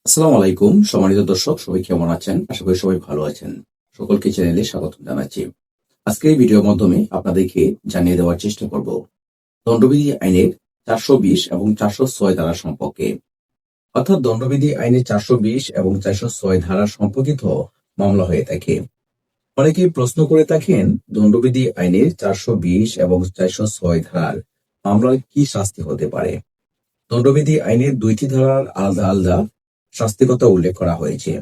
আসসালামু আলাইকুম, সম্মানিত দর্শক, সবাই কেমন আছেন? আশা করি সবাই ভালো আছেন। সকলকে চ্যানেলে স্বাগত জানাচ্ছি। আজকে এই ভিডিওর মাধ্যমে আপনাদেরকে জানিয়ে দেওয়ার চেষ্টা করব দণ্ডবিধি আইনের 420 এবং 406 ধারা সম্পর্কে। অর্থাৎ দণ্ডবিধি আইনের 420 এবং 406 ধারা সম্পর্কিত মামলা হয়ে থাকে। অনেকেই প্রশ্ন করে থাকেন, দণ্ডবিধি আইনের 420 এবং 406 ধারার মামলায় কি শাস্তি হতে পারে? দণ্ডবিধি আইনের দুইটি ধারার আলাদা আলাদা শাস্তিকতা উল্লেখ করা হয়েছে।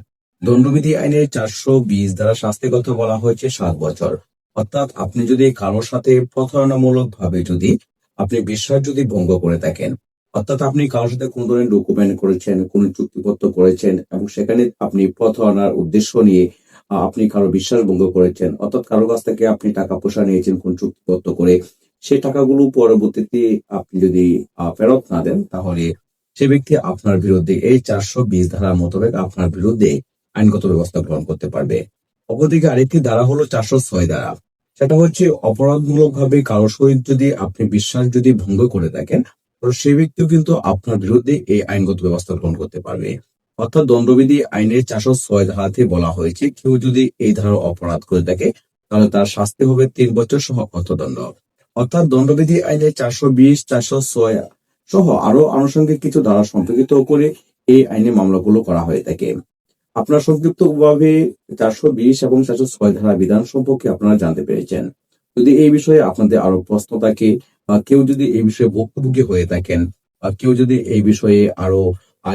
দণ্ডবিধি আইনের 420 ধারা শাস্তিকতা বলা হয়েছে 7 বছর। অর্থাৎ আপনি যদি কারোর সাথে প্রতারণামূলক ভাবে আপনি বিশ্বাস ভঙ্গ করে থাকেন, অর্থাৎ আপনি কারোর সাথে কোন ধরনের ডকুমেন্ট করেছেন, কোন চুক্তিপত্র করেছেন এবং সেখানে আপনি প্রতারণার উদ্দেশ্য নিয়ে আপনি কারো বিশ্বাস ভঙ্গ করেছেন, অর্থাৎ কারো কাছ থেকে আপনি টাকা পয়সা নিয়েছেন কোন চুক্তিপত্র করে, সেই টাকাগুলো পরবর্তীতে আপনি যদি ফেরত না দেন, তাহলে সে ব্যক্তি আপনার বিরুদ্ধে এই 420 ধারা মোতাবেক আপনার বিরুদ্ধে আইনগত ব্যবস্থা গ্রহণ করতে পারবে। অপরদিকে আরেকটি ধারা হলো 406 ধারা। সেটা হচ্ছে অপরাধমূলক ভাবে কারোর সহিত আপনি বিশ্বাস ভঙ্গ করে থাকেন, তো সেই ব্যক্তিও কিন্তু আপনার বিরুদ্ধে এই আইনগত ব্যবস্থা গ্রহণ করতে পারবে। অর্থাৎ দণ্ডবিধি আইনের 406 ধারাতে বলা হয়েছে, কেউ যদি এই ধারার অপরাধ করে থাকে তাহলে তার শাস্তি হবে 3 বছর সহ অর্থদণ্ড। অর্থাৎ দণ্ডবিধি আইনের 420, 406 সহ আরো আনুষঙ্গিক কিছু ধারা সম্পর্কিত করে এই আইনে মামলাগুলো করা হয়ে থাকে। আপনারা সংক্ষিপ্তভাবে 420 এবং 406 ধারা বিধান সম্পর্কে আপনারা জানতে পেরেছেন। যদি এই বিষয়ে আপনাদের আরো প্রশ্ন থাকে বা কেউ যদি এই বিষয়ে ভুক্তভোগী হয়ে থাকেন বা কেউ যদি এই বিষয়ে আরো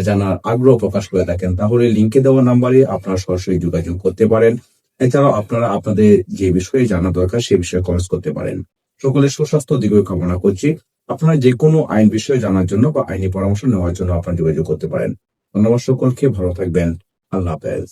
জানার আগ্রহ প্রকাশ করে থাকেন, তাহলে লিঙ্কে দেওয়া নাম্বারে আপনারা সরাসরি যোগাযোগ করতে পারেন। এছাড়াও আপনারা আপনাদের যে বিষয়ে জানা দরকার সে বিষয়ে কমেন্টস করতে পারেন। সকলের সুস্বাস্থ্য দীর্ঘায়ু কামনা করছি। আপনারা যে কোনো আইন বিষয়ে জানার জন্য বা আইনি পরামর্শ নেওয়ার জন্য আপনারা যোগাযোগ করতে পারেন। ধন্যবাদ সকলকে, ভালো থাকবেন। আল্লাহ হাফেজ।